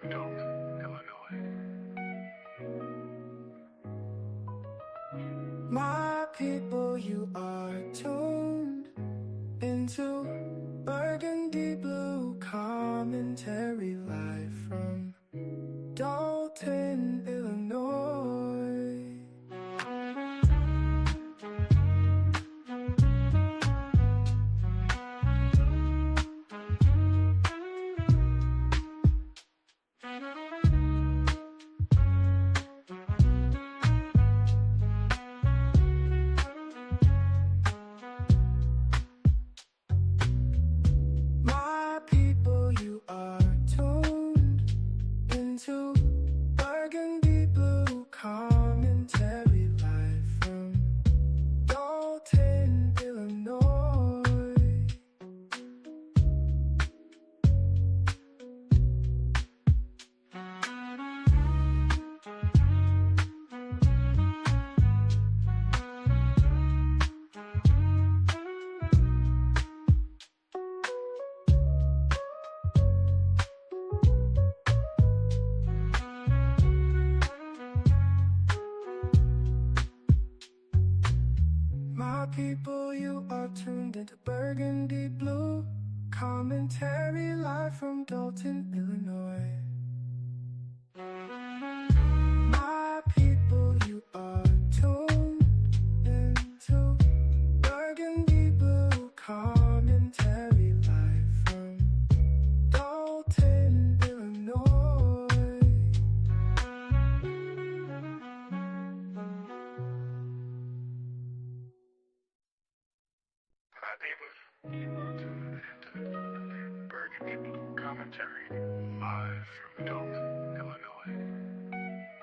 from Dolton, Illinois. My people, you are tuned into Burgundy Blue Commentary live from Dolton, Illinois. My people, you are tuned into Burgundy Blue Commentary live from Dolton, Illinois. My people, you are tuned into Burgundy Blue Commentary live from Dolton, Illinois. My people, you are tuned into Burgundy Blue Commentary live from Dolton, Illinois. Hi, people. You are tuned into Burgundy Blue Commentary, live from Dolton, Illinois. My people,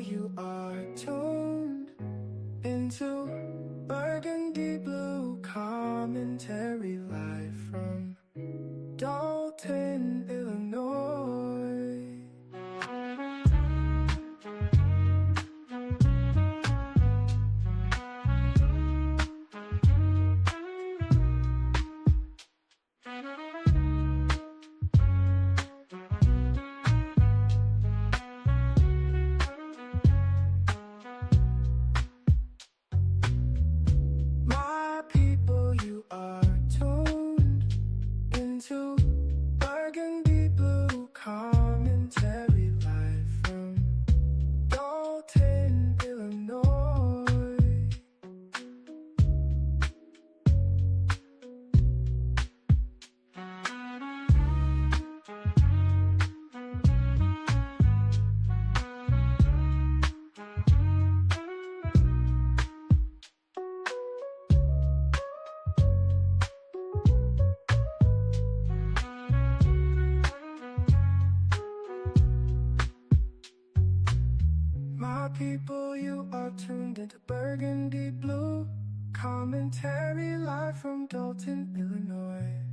you are tuned into Burgundy Blue Commentary live from Dolton, Illinois. My people, you are tuned into Burgundy Blue Commentary live from Dolton, Illinois. My people, you are tuned into Burgundy Blue Commentary live from Dolton, Illinois.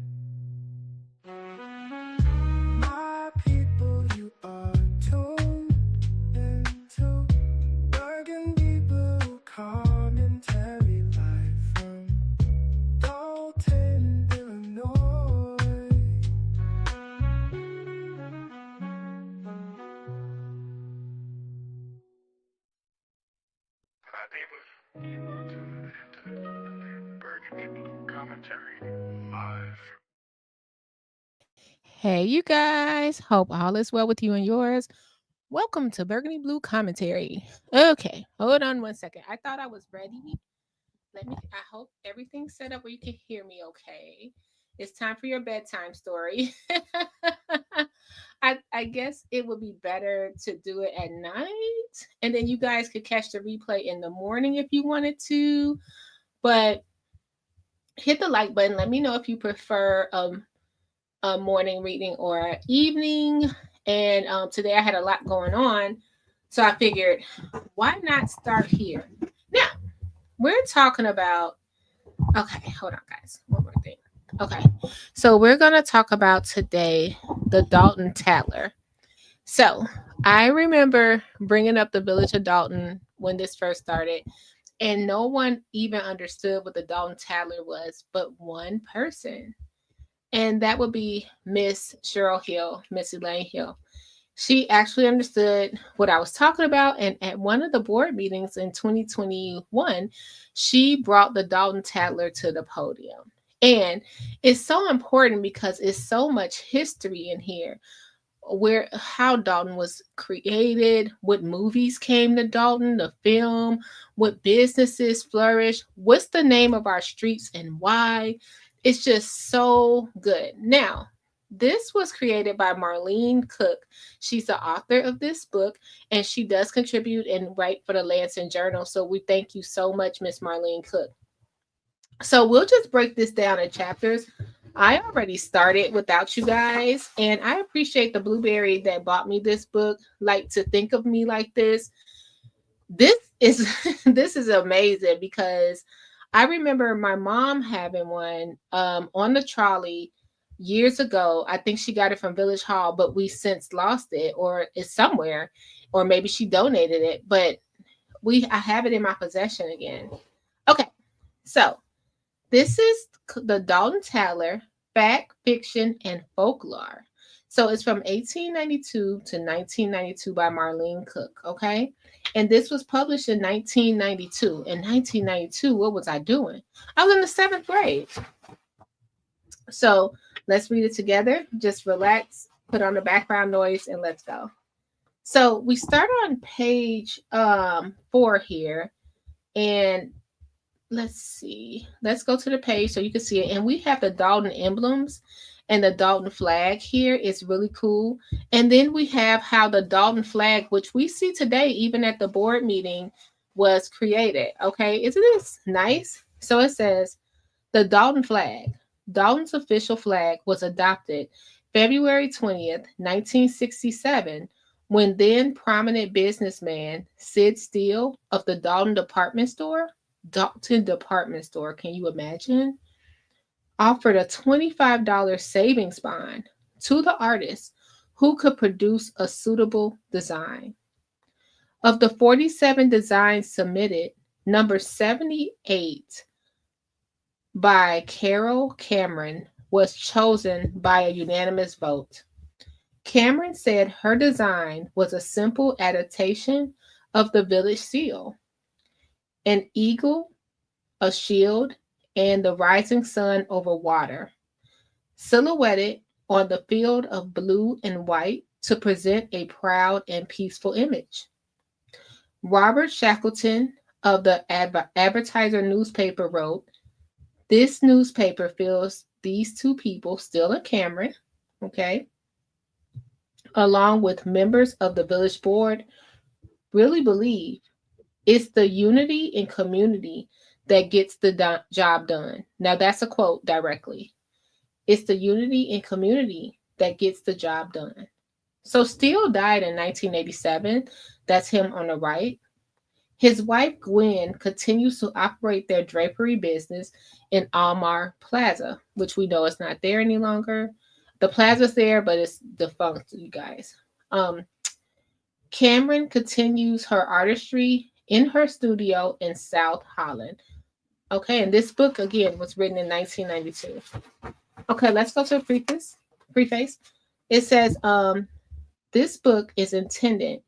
My people, you are tuned into Burgundy Blue Commentary live from Dolton, Illinois. Hi, people. You are tuned into Burgundy Blue Commentary, live from Hey, you guys. Hope all is well with you and yours. Welcome to Burgundy Blue Commentary. Okay, hold on one second. I thought I was ready. I hope everything's set up where you can hear me okay. It's time for your bedtime story. I guess it would be better to do it at night. And then you guys could catch the replay in the morning if you wanted to. But hit the like button. Let me know if you prefer a morning reading or evening. And today I had a lot going on. So I figured, why not start here? Now, we're talking about, okay, hold on, guys. One more thing. Okay, so we're going to talk about today the Dolton Tattler. So I remember bringing up the village of Dolton when this first started, and no one even understood what the Dolton Tattler was but one person. and that would be Miss Cheryl Hill, Miss Elaine Hill. She actually understood what I was talking about, and at one of the board meetings in 2021, she brought the Dolton Tattler to the podium. And it's so important because it's so much history in here, where how Dolton was created, what movies came to Dolton, the film, what businesses flourished, what's the name of our streets and why. It's just so good. Now, this was created by Marlene Cook. She's the author of this book, and she does contribute and write for the Lansing Journal. So we thank you so much, Miss Marlene Cook. So we'll just break this down in chapters. I already started without you guys, and I appreciate the Blueberry that bought me this book, like to think of me like this. This is this is amazing because I remember my mom having one on the trolley years ago. I think she got it from Village Hall, but we since lost it, or it's somewhere, or maybe she donated it, but I have it in my possession again. Okay, so this is the Dolton Tattler, Fact, Fiction, and Folklore. So it's from 1892 to 1992 by Marlene Cook, okay? And this was published in 1992. In 1992, what was I doing? I was in the 7th grade. So let's read it together. Just relax, put on the background noise, and let's go. So we start on page 4 here, and let's see. Let's go to the page so you can see it. And we have the Dolton emblems and the Dolton flag here. It's really cool. And then we have how the Dolton flag, which we see today, even at the board meeting, was created. Okay, isn't this nice? So it says the Dolton flag. Dolton's official flag was adopted February 20th, 1967, when then prominent businessman Sid Steele of the Dolton Department Store, can you imagine? Offered a $25 savings bond to the artist who could produce a suitable design. Of the 47 designs submitted, number 78 by Carol Cameron was chosen by a unanimous vote. Cameron said her design was a simple adaptation of the village seal: an eagle, a shield, and the rising sun over water, silhouetted on the field of blue and white to present a proud and peaceful image. Robert Shackleton of the Advertiser newspaper wrote, "This newspaper feels these two people," still in Cameron, okay, along with members of the village board, really believe it's the unity in community that gets the job done. Now that's a quote directly. It's the unity in community that gets the job done. So Steele died in 1987. That's him on the right. His wife, Gwen, continues to operate their drapery business in Almar Plaza, which we know is not there any longer. The plaza's there, but it's defunct, you guys. Cameron continues her artistry in her studio in South Holland. Okay, and this book, again, was written in 1992. Okay, let's go to the preface. It says, this book is intended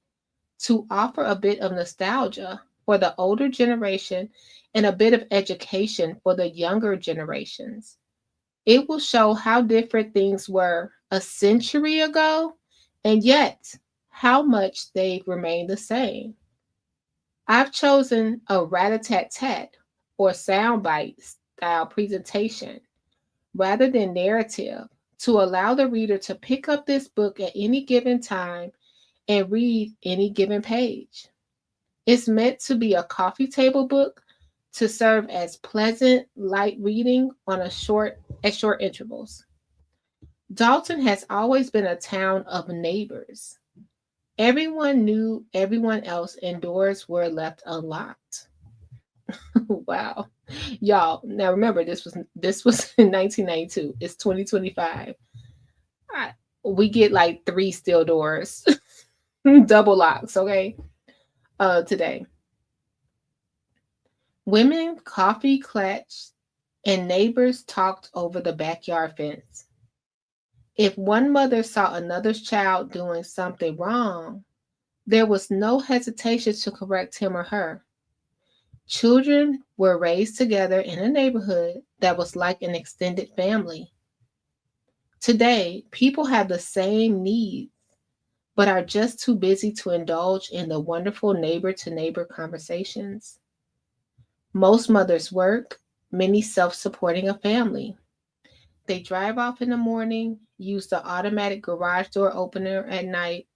to offer a bit of nostalgia for the older generation and a bit of education for the younger generations. It will show how different things were a century ago, and yet how much they've remained the same. I've chosen a rat-a-tat-tat or soundbite style presentation rather than narrative to allow the reader to pick up this book at any given time and read any given page. It's meant to be a coffee table book to serve as pleasant, light reading at short intervals. Dolton has always been a town of neighbors. Everyone knew everyone else, and doors were left unlocked. Wow. Y'all, now remember, this was in 1992. It's 2025. We get like 3 steel doors, double locks, okay? Today. Women coffee clutched and neighbors talked over the backyard fence. If one mother saw another's child doing something wrong, there was no hesitation to correct him or her. Children were raised together in a neighborhood that was like an extended family. Today, people have the same needs, but are just too busy to indulge in the wonderful neighbor to neighbor conversations. Most mothers work, many self supporting a family. They drive off in the morning, use the automatic garage door opener at night,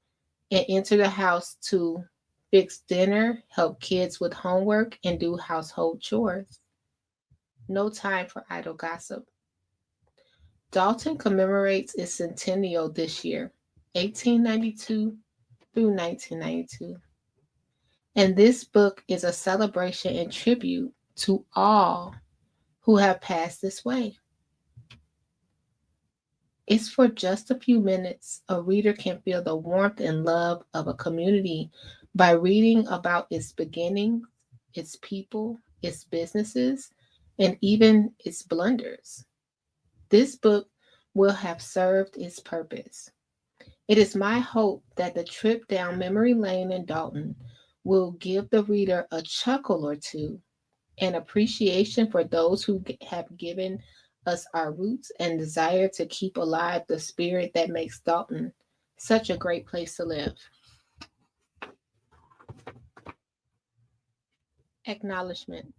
and enter the house to fix dinner, help kids with homework, and do household chores. No time for idle gossip. Dolton commemorates its centennial this year, 1892 through 1992. And this book is a celebration and tribute to all who have passed this way. It's for just a few minutes. A reader can feel the warmth and love of a community by reading about its beginnings, its people, its businesses, and even its blunders. This book will have served its purpose. It is my hope that the trip down memory lane in Dolton will give the reader a chuckle or two, an appreciation for those who have given us our roots and desire to keep alive the spirit that makes Dolton such a great place to live. Acknowledgement.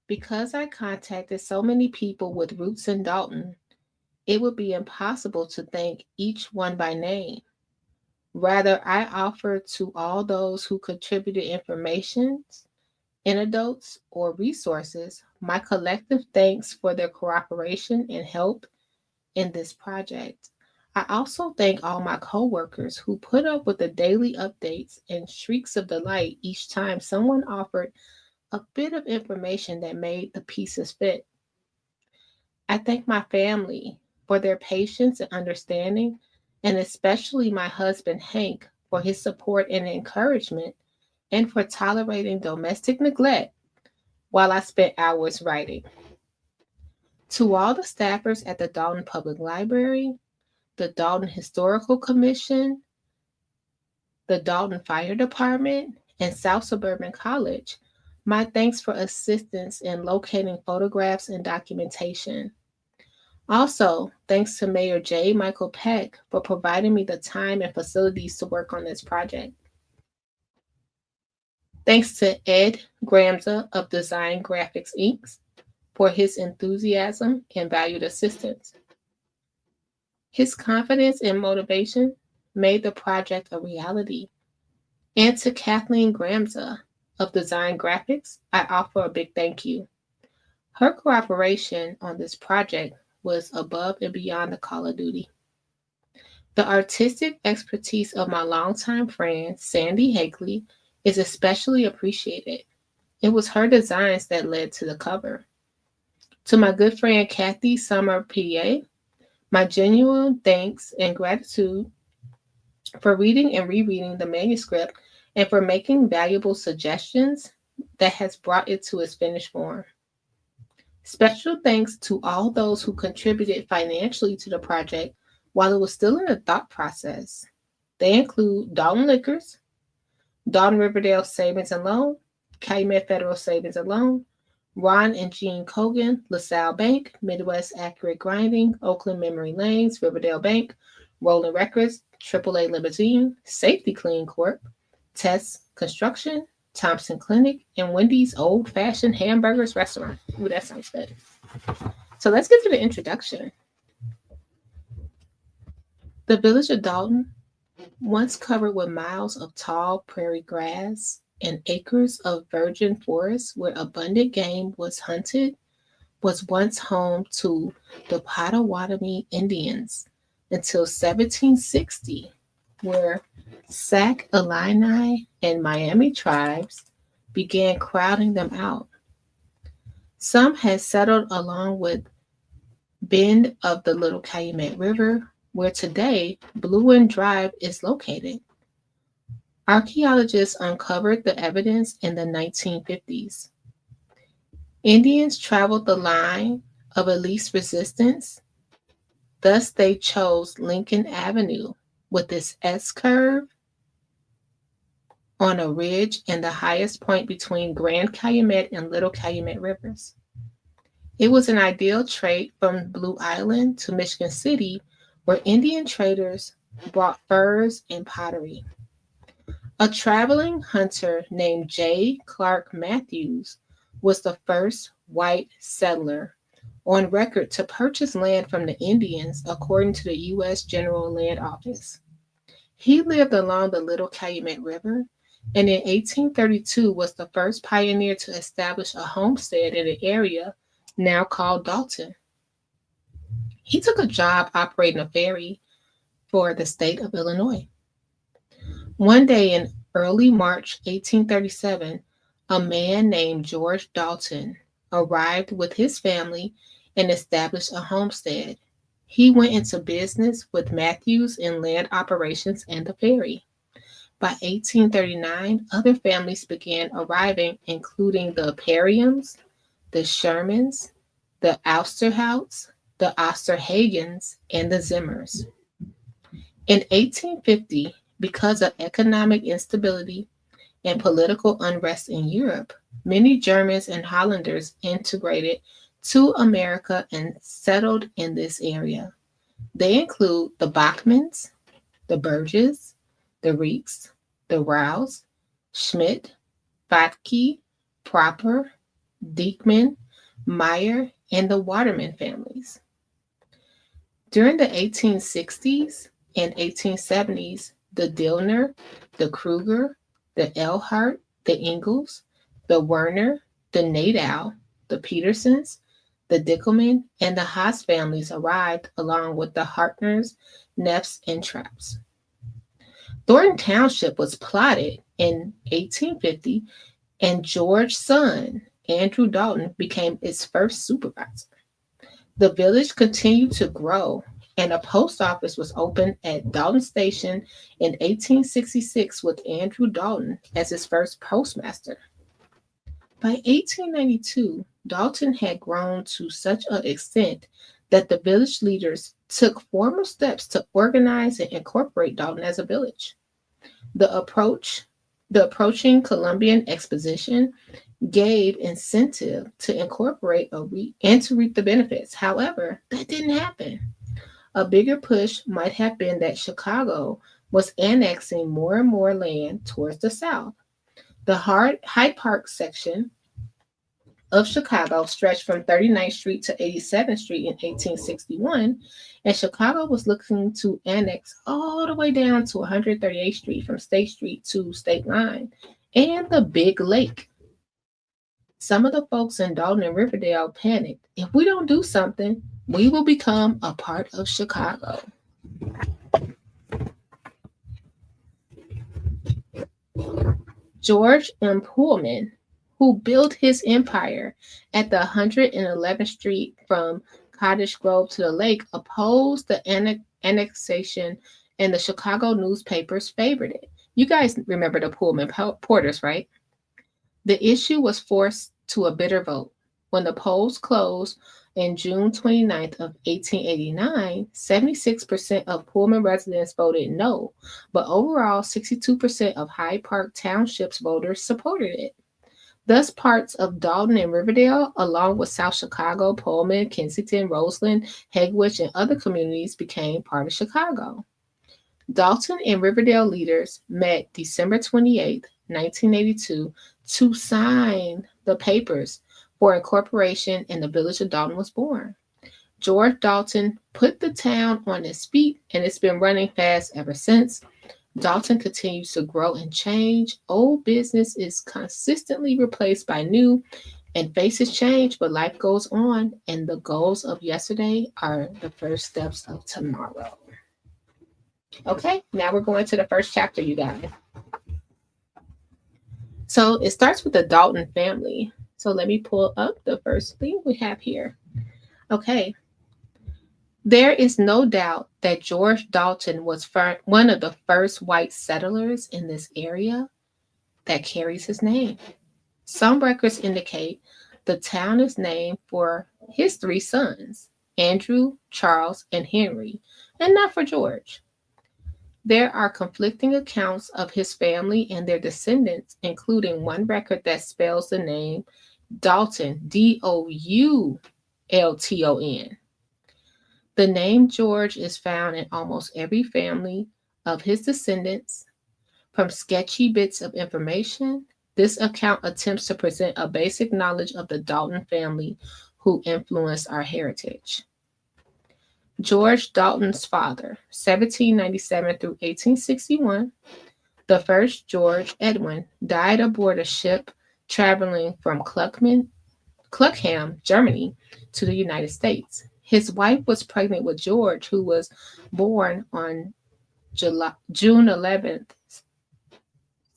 Because I contacted so many people with roots in Dolton, it would be impossible to thank each one by name. Rather, I offer to all those who contributed information, anecdotes, or resources my collective thanks for their cooperation and help in this project. I also thank all my coworkers who put up with the daily updates and shrieks of delight each time someone offered a bit of information that made the pieces fit. I thank my family for their patience and understanding, and especially my husband Hank for his support and encouragement, and for tolerating domestic neglect while I spent hours writing. To all the staffers at the Dolton Public Library, the Dolton Historical Commission, the Dolton Fire Department, and South Suburban College, my thanks for assistance in locating photographs and documentation. Also, thanks to Mayor J. Michael Peck for providing me the time and facilities to work on this project. Thanks to Ed Gramza of Design Graphics Inc. for his enthusiasm and valued assistance. His confidence and motivation made the project a reality. And to Kathleen Gramza of Design Graphics, I offer a big thank you. Her cooperation on this project was above and beyond the call of duty. The artistic expertise of my longtime friend, Sandy Hagley, is especially appreciated. It was her designs that led to the cover. To my good friend, Kathy Summer, PA, my genuine thanks and gratitude for reading and rereading the manuscript and for making valuable suggestions that has brought it to its finished form. Special thanks to all those who contributed financially to the project while it was still in the thought process. They include Dolton Liquors, Dolton Riverdale Savings and Loan, Calumet Federal Savings and Loan, Ron and Jean Cogan, LaSalle Bank, Midwest Accurate Grinding, Oakland Memory Lanes, Riverdale Bank, Roland Records, AAA Limousine, Safety Clean Corp., Tess Construction, Thompson Clinic, and Wendy's Old Fashioned Hamburgers Restaurant. Ooh, that sounds good. So let's get to the introduction. The village of Dolton, once covered with miles of tall prairie grass and acres of virgin forest where abundant game was hunted, was once home to the Potawatomi Indians until 1760, where Sac Illini and Miami tribes began crowding them out. Some had settled along with bend of the Little Calumet River, where today Blue Drive is located. Archaeologists uncovered the evidence in the 1950s. Indians traveled the line of least resistance Thus, they chose Lincoln Avenue with its S curve on a ridge and the highest point between Grand Calumet and Little Calumet rivers. It was an ideal trade from Blue Island to Michigan City, where Indian traders brought furs and pottery. A traveling hunter named J. Clark Matthews was the first white settler on record to purchase land from the Indians, according to the U.S. General Land Office. He lived along the Little Calumet River and in 1832 was the first pioneer to establish a homestead in the area now called Dolton. He took a job operating a ferry for the state of Illinois. One day in early March 1837, a man named George Dolton arrived with his family and established a homestead. He went into business with Matthews in land operations and the ferry. By 1839, other families began arriving, including the Perriams, the Shermans, the Ousterhouts, the Osterhagens, and the Zimmers. In 1850, because of economic instability and political unrest in Europe, many Germans and Hollanders integrated to America and settled in this area. They include the Bachmans, the Burges, the Reeks, the Rouse, Schmidt, Fatke, Proper, Diekman, Meyer, and the Waterman families. During the 1860s and 1870s, the Dillner, the Kruger, the Elhart, the Ingalls, the Werner, the Nadeau, the Petersons, the Dickelman, and the Haas families arrived along with the Hartners, Neffs, and Trapps. Thornton Township was plotted in 1850, and George's son, Andrew Dolton, became its first supervisor. The village continued to grow, and a post office was opened at Dolton Station in 1866 with Andrew Dolton as its first postmaster. By 1892, Dolton had grown to such an extent that the village leaders took formal steps to organize and incorporate Dolton as a village. The approaching Columbian Exposition gave incentive to incorporate and to reap the benefits. However, that didn't happen. A bigger push might have been that Chicago was annexing more and more land towards the south. The Hyde Park section of Chicago stretched from 39th Street to 87th Street in 1861, and Chicago was looking to annex all the way down to 138th Street from State Street to State Line and the Big Lake. Some of the folks in Dolton and Riverdale panicked. If we don't do something, we will become a part of Chicago. George M. Pullman, who built his empire at the 111th Street from Cottage Grove to the lake, opposed the annexation, and the Chicago newspapers favored it. You guys remember the Pullman Porters, right? The issue was forced to a bitter vote. When the polls closed on June 29th of 1889, 76% of Pullman residents voted no, but overall 62% of Hyde Park Township's voters supported it. Thus, parts of Dolton and Riverdale, along with South Chicago, Pullman, Kensington, Roseland, Hegwich, and other communities became part of Chicago. Dolton and Riverdale leaders met December 28, 1982, to sign the papers for incorporation, and the village of Dolton was born. George Dolton put the town on its feet, and it's been running fast ever since. Dolton continues to grow and change. Old business is consistently replaced by new, and faces change, but life goes on, and the goals of yesterday are the first steps of tomorrow. Okay, now we're going to the first chapter, you guys. So it starts with the Dolton family. So let me pull up the first thing we have here. Okay. There is no doubt that George Dolton was one of the first white settlers in this area that carries his name. Some records indicate the town is named for his three sons, Andrew, Charles, and Henry, and not for George. There are conflicting accounts of his family and their descendants, including one record that spells the name Dolton, Doulton. The name George is found in almost every family of his descendants. From sketchy bits of information, this account attempts to present a basic knowledge of the Dolton family who influenced our heritage. George Dolton's father, 1797 through 1861, the first George Edwin, died aboard a ship traveling from Cluckham, Germany, to the United States. His wife was pregnant with George, who was born on June 11th,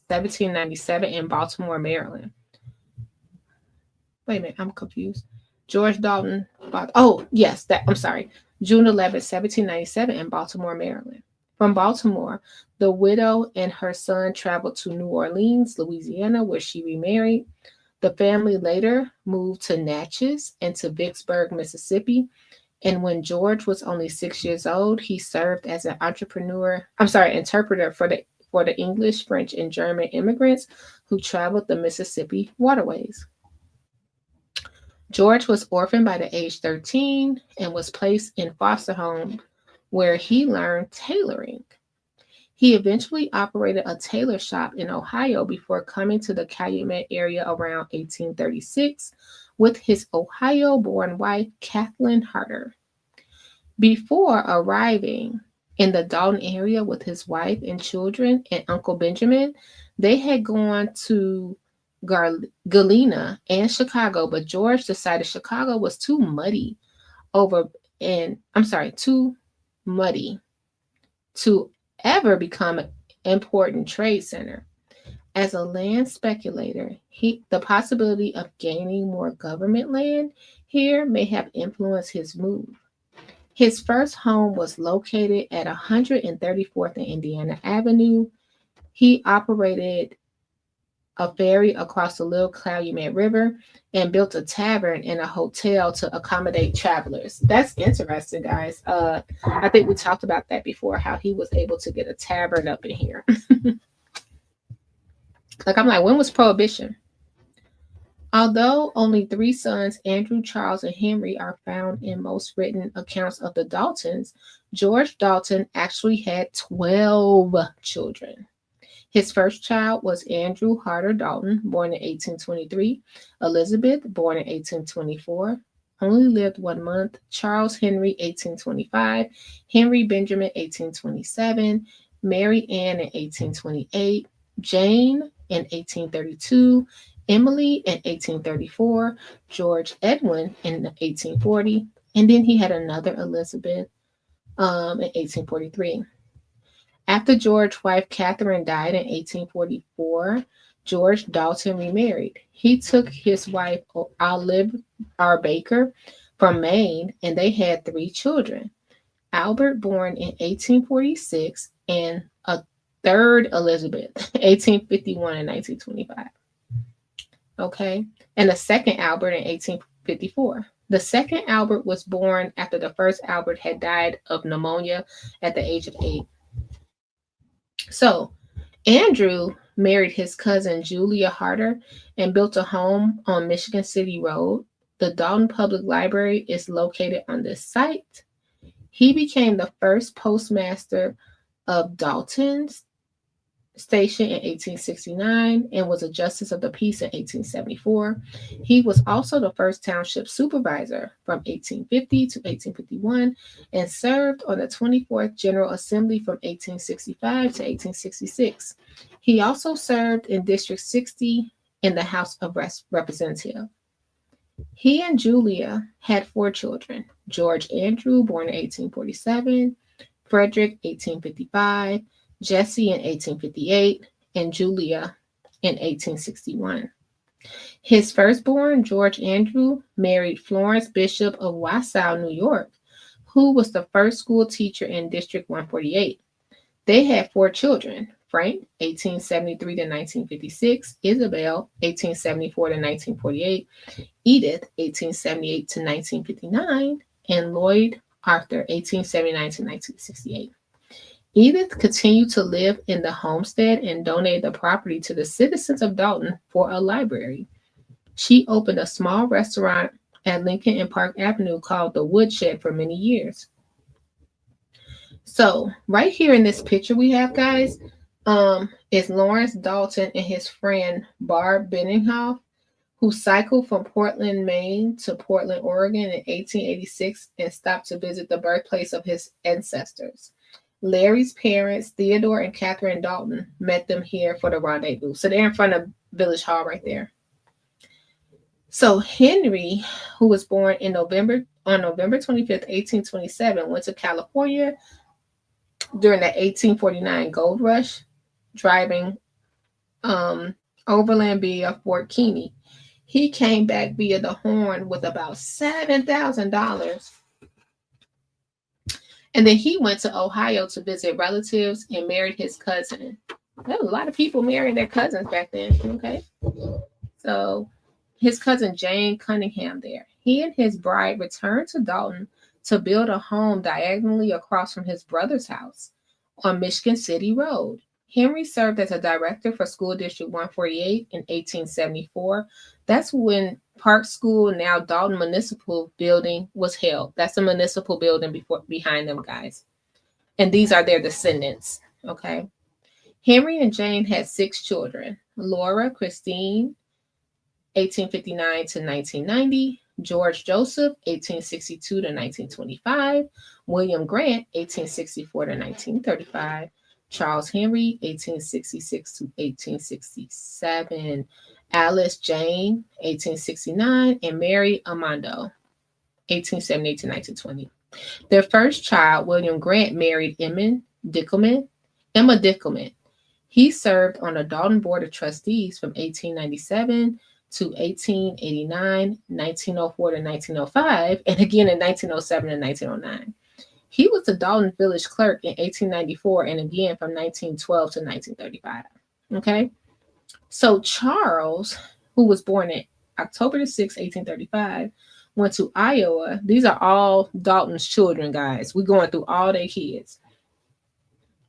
1797, in Baltimore, Maryland. Wait a minute, I'm confused. George Dolton, June 11th, 1797, in Baltimore, Maryland. From Baltimore, the widow and her son traveled to New Orleans, Louisiana, where she remarried. The family later moved to Natchez and to Vicksburg, Mississippi. And when George was only 6 years old, he served as an interpreter for the English, French, and German immigrants who traveled the Mississippi waterways. George was orphaned by the age 13 and was placed in foster home where he learned tailoring. He eventually operated a tailor shop in Ohio before coming to the Calumet area around 1836 with his Ohio-born wife, Kathleen Harder. Before arriving in the Dolton area with his wife and children and Uncle Benjamin, they had gone to Galena and Chicago, but George decided Chicago was too muddy to ever become an important trade center. As a land speculator, the possibility of gaining more government land here may have influenced his move. His first home was located at 134th and Indiana Avenue. He operated a ferry across the Little Calumet River and built a tavern and a hotel to accommodate travelers. That's interesting, guys. I think we talked about that before, how he was able to get a tavern up in here. I'm like, when was Prohibition? Although only 3 sons, Andrew, Charles, and Henry, are found in most written accounts of the Doltons, George Dolton actually had 12 children. His first child was Andrew Harder Dolton, born in 1823. Elizabeth, born in 1824, only lived 1 month. Charles Henry, 1825. Henry Benjamin, 1827. Mary Ann in 1828. Jane in 1832. Emily in 1834. George Edwin in 1840. And then he had another Elizabeth in 1843. After George's wife Catherine died in 1844, George Dolton remarried. He took his wife Olive R. Baker from Maine, and they had 3 children. Albert, born in 1846, and a third Elizabeth, 1851 and 1925. Okay, and a second Albert in 1854. The second Albert was born after the first Albert had died of pneumonia at the age of 8. So, Andrew married his cousin Julia Harder and built a home on Michigan City Road. The Dolton Public Library is located on this site. He became the first postmaster of Dolton's Station in 1869 and was a justice of the peace in 1874. He was also the first township supervisor from 1850 to 1851 and served on the 24th General Assembly from 1865 to 1866. He also served in District 60 in the House of Representatives. He and Julia had 4 children: George Andrew, born in 1847, Frederick, 1855, Jesse in 1858, and Julia in 1861. His firstborn, George Andrew, married Florence Bishop of Wausau, New York, who was the first school teacher in District 148. They had 4 children: Frank, 1873 to 1956, Isabel, 1874 to 1948, Edith, 1878 to 1959, and Lloyd Arthur, 1879 to 1968. Edith continued to live in the homestead and donated the property to the citizens of Dolton for a library. She opened a small restaurant at Lincoln and Park Avenue called the Woodshed for many years. So right here in this picture we have, guys, is Lawrence Dolton and his friend Barb Benninghoff, who cycled from Portland, Maine to Portland, Oregon in 1886 and stopped to visit the birthplace of his ancestors. Larry's parents, Theodore and Catherine Dolton, met them here for the rendezvous. So they're in front of Village Hall right there. So Henry, who was born on November 25th, 1827, went to California during the 1849 gold rush, driving overland via Fort Kearny. He came back via the Horn with about $7,000. And then he went to Ohio to visit relatives and married his cousin. There was a lot of people marrying their cousins back then. Okay. So his cousin Jane Cunningham there. He and his bride returned to Dolton to build a home diagonally across from his brother's house on Michigan City Road. Henry served as a director for School District 148 in 1874. That's when Park School, now Dolton Municipal Building, was held. That's the municipal building behind them, guys. And these are their descendants, okay? Henry and Jane had 6 children. Laura Christine, 1859 to 1990. George Joseph, 1862 to 1925. William Grant, 1864 to 1935. Charles Henry, 1866 to 1867. Alice Jane, 1869, and Mary Armando, 1878 to 1920. Their first child, William Grant, married Emma Dickelman. He served on the Dolton Board of Trustees from 1897 to 1889, 1904 to 1905, and again in 1907 and 1909. He was the Dolton Village Clerk in 1894 and again from 1912 to 1935. Okay? So Charles, who was born in October 6, 1835, went to Iowa. These are all Dolton's children, guys. We're going through all their kids.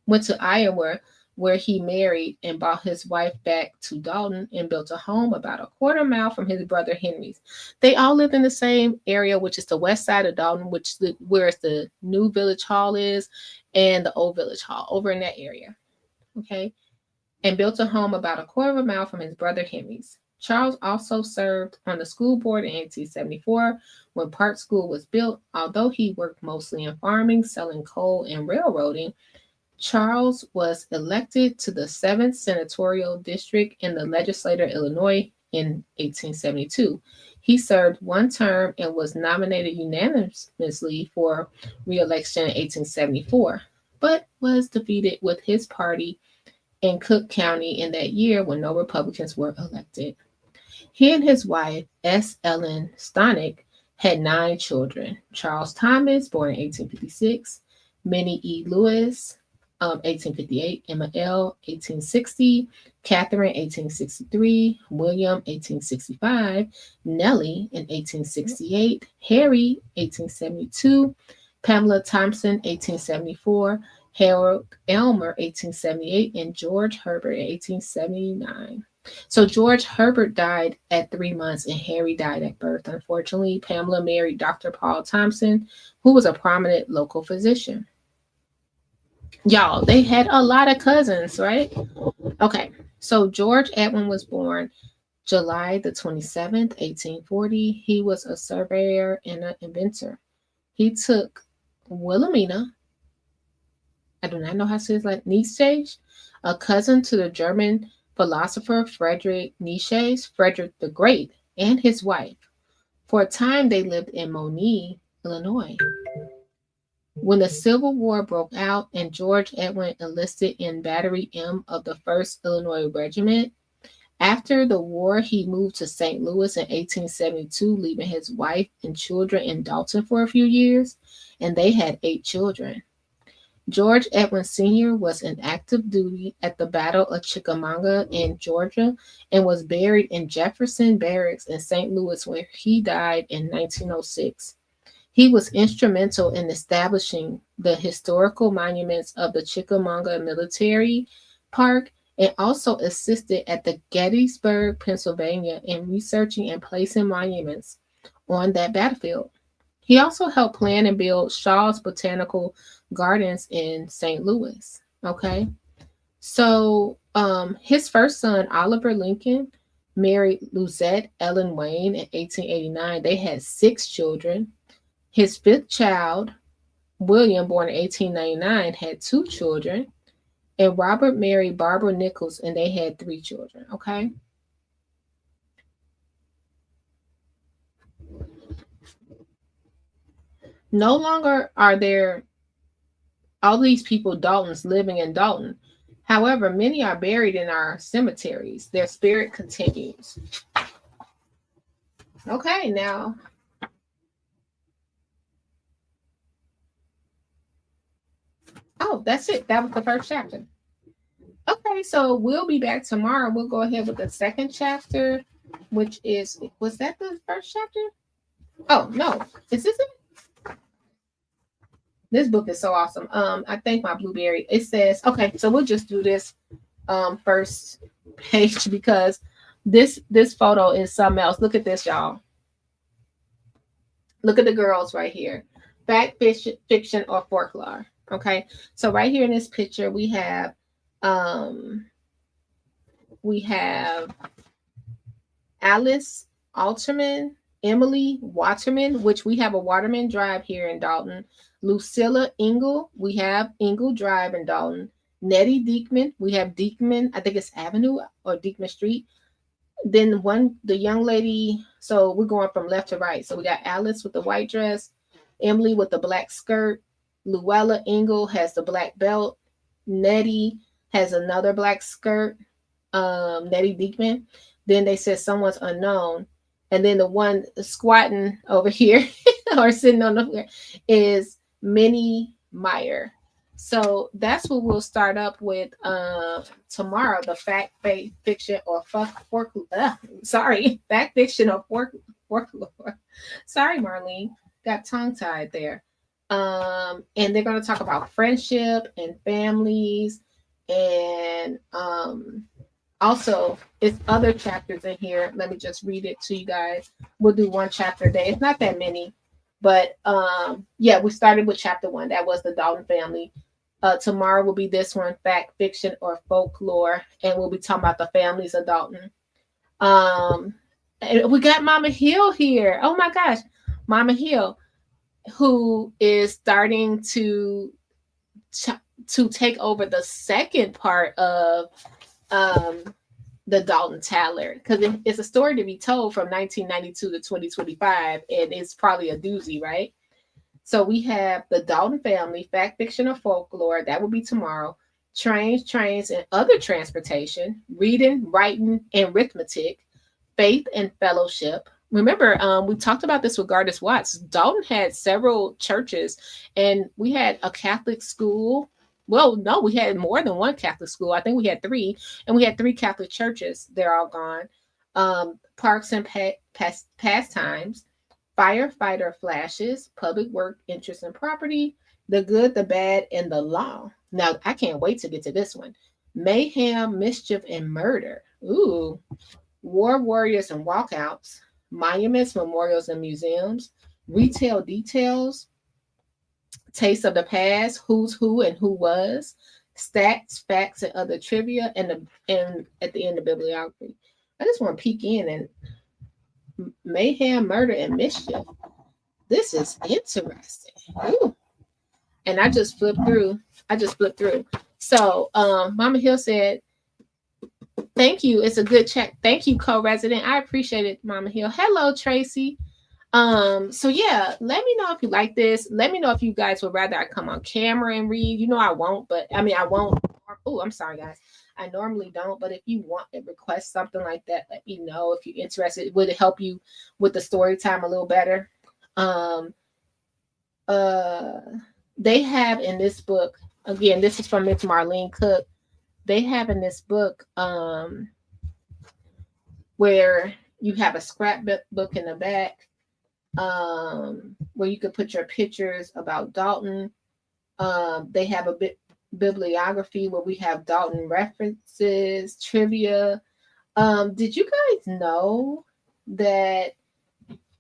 Went to Iowa, where he married and brought his wife back to Dolton and built a home about a quarter mile from his brother Henry's. They all lived in the same area, which is the west side of Dolton, where the new Village Hall is, and the old Village Hall, over in that area. Okay? And built a home about a quarter of a mile from his brother Henry's. Charles also served on the school board in 1874 when Park School was built. Although he worked mostly in farming, selling coal, and railroading, Charles was elected to the 7th Senatorial District in the legislature of Illinois in 1872. He served one term and was nominated unanimously for re-election in 1874, but was defeated with his party in Cook County in that year when no Republicans were elected. He and his wife, S. Ellen Stonick, had 9 children. Charles Thomas, born in 1856, Minnie E. Lewis, 1858, Emma L., 1860, Catherine, 1863, William, 1865, Nellie, in 1868, Harry, 1872, Pamela Thompson, 1874, Harold Elmer, 1878, and George Herbert, 1879. So George Herbert died at 3 months and Harry died at birth. Unfortunately, Pamela married Dr. Paul Thompson, who was a prominent local physician. Y'all, they had a lot of cousins, right? Okay, so George Edwin was born July the 27th, 1840. He was a surveyor and an inventor. He took Wilhelmina, I do not know how to say his like Nietzsche, a cousin to the German philosopher Friedrich Nietzsche, Frederick the Great, and his wife. For a time, they lived in Monier, Illinois. When the Civil War broke out and George Edwin enlisted in Battery M of the 1st Illinois Regiment, after the war, he moved to St. Louis in 1872, leaving his wife and children in Dolton for a few years, and they had 8 children. George Edwin Sr. was in active duty at the Battle of Chickamauga in Georgia and was buried in Jefferson Barracks in St. Louis, where he died in 1906. He was instrumental in establishing the historical monuments of the Chickamauga Military Park and also assisted at the Gettysburg, Pennsylvania, in researching and placing monuments on that battlefield. He also helped plan and build Shaw's Botanical Gardens in St. Louis. Okay. So his first son, Oliver Lincoln, married Luzette Ellen Wayne in 1889. They had 6 children. His fifth child, William, born in 1899, had 2 children. And Robert married Barbara Nichols, and they had 3 children. Okay. No longer are there all these people, Daltons, living in Dolton. However, many are buried in our cemeteries. Their spirit continues. Okay, now. Oh, that's it. That was the first chapter. Okay, so we'll be back tomorrow. We'll go ahead with the second chapter, which is, was that the first chapter? Oh, no. Is this it? This book is so awesome. I thank my blueberry. It says, okay, so we'll just do this first page because this photo is something else. Look at this, y'all. Look at the girls right here. Fact, fiction, or folklore. Okay, so right here in this picture, we have Alice Alterman, Emily Waterman, which we have a Waterman Drive here in Dolton. Lucilla Engel, we have Engel Drive in Dolton. Nettie Diekman, we have Diekman, I think it's Avenue or Diekman Street. Then the young lady, so we're going from left to right. So we got Alice with the white dress, Emily with the black skirt, Luella Engel has the black belt, Nettie has another black skirt, Nettie Diekman. Then they said someone's unknown. And then the one squatting over here or sitting on the floor is Minnie Meyer. So that's what we'll start up with tomorrow. The fact, fiction, or fact fiction or folklore. Sorry, Marlene, got tongue tied there. And they're going to talk about friendship and families, and also it's other chapters in here. Let me just read it to you guys. We'll do one chapter a day. It's not that many. But yeah, we started with chapter 1. That was the Dalton family. Tomorrow will be this one, fact, fiction, or folklore, and we'll be talking about the families of Dalton. And we got Mama Hill here. Oh my gosh, Mama Hill, who is starting to take over the second part of the Dalton Tattler, because it's a story to be told from 1992 to 2025, and it's probably a doozy, right? So we have the Dalton family, fact, fiction, or folklore. That will be tomorrow. Trains, and other transportation, reading, writing, and arithmetic, faith and fellowship. Remember, we talked about this with Gardis Watts. Dalton had several churches, and we had a Catholic school. Well, no, we had more than one Catholic school. I think we had 3, and we had 3 Catholic churches. They're all gone. Parks and pastimes, firefighter flashes, public work, interest and property, the good, the bad, and the law. Now, I can't wait to get to this one. Mayhem, mischief, and murder. Ooh. War warriors and walkouts, monuments, memorials, and museums, retail details, taste of the past, who's who and who was, stats, facts, and other trivia, and at the end, the bibliography. I just want to peek in and mayhem, murder, and mischief. This is interesting. Ooh. And I just flipped through. So Mama Hill said, thank you. It's a good check. Thank you, co-resident. I appreciate it, Mama Hill. Hello, Tracy. So yeah, let me know if you like this. Let me know if you guys would rather I come on camera and read. You know I won't, but I won't. Oh, I'm sorry, guys. I normally don't, but if you want to request something like that, let me know if you're interested. Would it help you with the story time a little better? They have in this book, again, this is from Miss Marlene Cook. They have in this book where you have a scrapbook in the back. where you could put your pictures about Dolton. They have a bibliography where we have Dolton references, trivia. Did you guys know that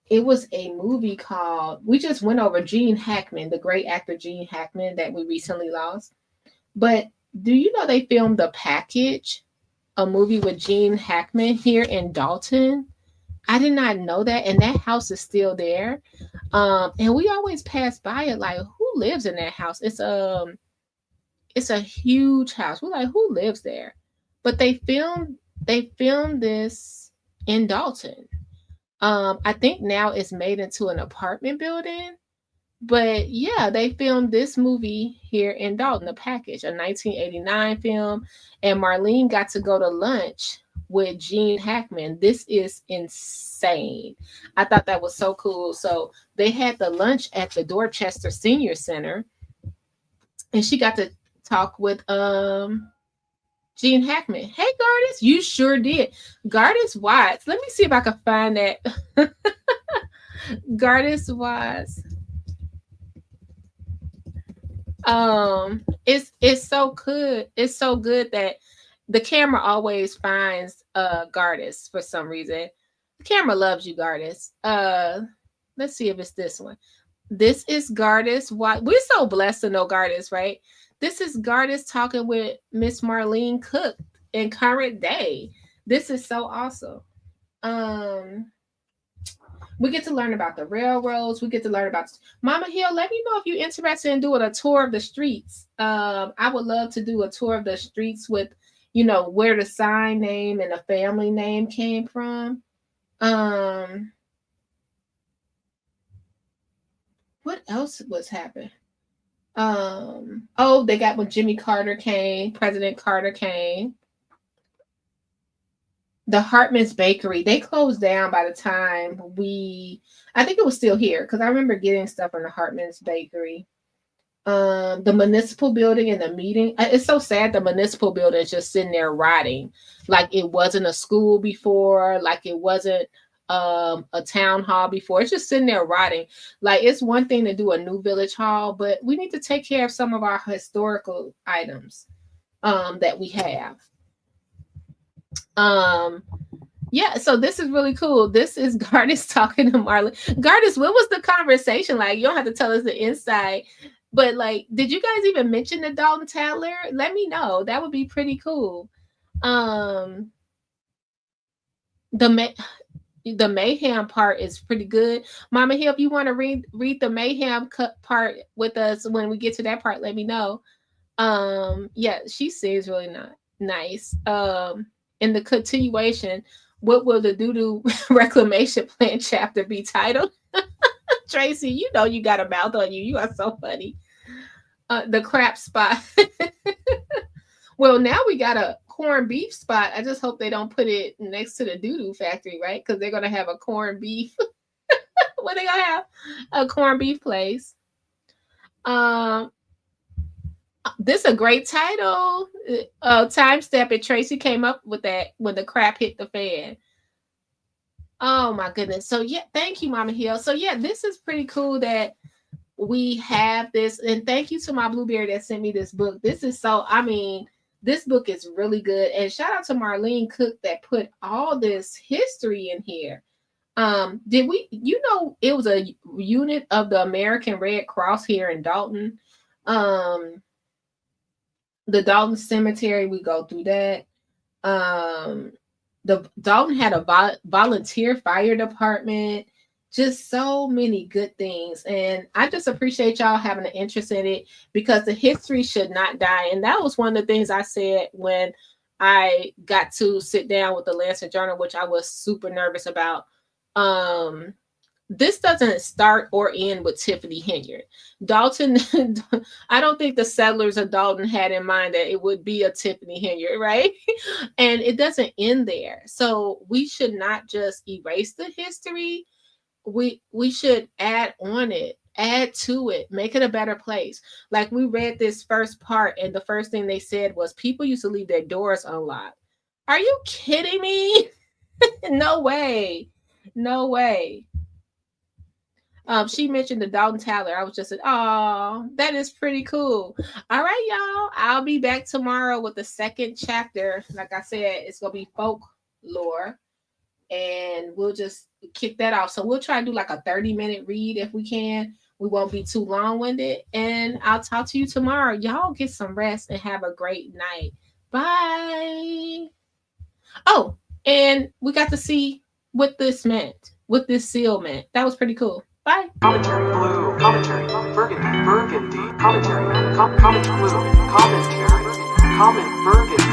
it was a movie called, we just went over Gene Hackman, the great actor Gene Hackman that we recently lost. But do you know they filmed The Package, a movie with Gene Hackman here in Dolton? I did not know that, and that house is still there. And we always pass by it like, who lives in that house? It's a huge house. We're like, who lives there? But they filmed this in Dolton. I think now it's made into an apartment building. But yeah, they filmed this movie here in Dolton, The Package, a 1989 film. And Marlene got to go to lunch with Gene Hackman. This is insane. I thought that was so cool. So they had the lunch at the Dorchester Senior Center, and she got to talk with Gene Hackman. Hey, Gardis, you sure did. Gardis Watts. Let me see if I can find that. Gardis Watts. It's so good. It's so good that the camera always finds Gardis for some reason. The camera loves you, Gardis. Let's see if it's this one. This is Gardis. We're so blessed to know Gardis, right? This is Gardis talking with Miss Marlene Cook in current day. This is so awesome. We get to learn about the railroads. We get to learn about Mama Hill. Let me know if you're interested in doing a tour of the streets. I would love to do a tour of the streets with, you know, where the sign name and the family name came from. What else was happening? Oh, they got when Jimmy Carter came, President Carter came. The Hartman's Bakery, they closed down by the time I think it was still here because I remember getting stuff from the Hartman's Bakery. The municipal building and the meeting. It's so sad the municipal building is just sitting there rotting. Like it wasn't a school before, like it wasn't a town hall before. It's just sitting there rotting. Like it's one thing to do a new village hall, but we need to take care of some of our historical items that we have. Yeah, so this is really cool. This is Gardis talking to Marlene. Gardis, what was the conversation like? You don't have to tell us the inside, but like, did you guys even mention the Dolton Tattler? Let me know. That would be pretty cool. The mayhem part is pretty good. Mama Hill, if you want to read the mayhem part with us when we get to that part, let me know. Yeah, she seems really nice. In the continuation, what will the doo-doo reclamation plan chapter be titled? Tracy, you know you got a mouth on you. You are so funny. The crap spot. Well, now we got a corned beef spot. I just hope they don't put it next to the doo-doo factory, right? Because they're going to have a corned beef. What they going to have? A corned beef place. This is a great title. Time Step it. Tracy came up with that when the crap hit the fan. Oh my goodness. So yeah, thank you, Mama Hill. So yeah, this is pretty cool that we have this. And thank you to my Blueberry that sent me this book. This is this book is really good. And shout out to Marlene Cook that put all this history in here. It was a unit of the American Red Cross here in Dolton. The Dolton Cemetery, we go through that. The Dolton had a volunteer fire department. Just so many good things. And I just appreciate y'all having an interest in it because the history should not die. And that was one of the things I said when I got to sit down with the Lansing Journal, which I was super nervous about. This doesn't start or end with Tiffany Henyard. Dolton, I don't think the settlers of Dolton had in mind that it would be a Tiffany Henyard, right? And it doesn't end there. So we should not just erase the history. We should add on it, add to it, make it a better place. Like we read this first part, and the first thing they said was people used to leave their doors unlocked. Are you kidding me? No way. No way. She mentioned the Dolton Tattler. I was just like, oh, that is pretty cool. All right, y'all. I'll be back tomorrow with the second chapter. Like I said, it's gonna be folklore, and we'll just kick that off. So we'll try to do like a 30-minute read if we can. We won't be too long-winded, and I'll talk to you tomorrow. Y'all get some rest and have a great night. Bye. Oh, and we got to see what this meant, what this seal meant. That was pretty cool. Bye. Commentary blue, commentary, burgundy, commentary, comment blue, commentary, comment burgundy.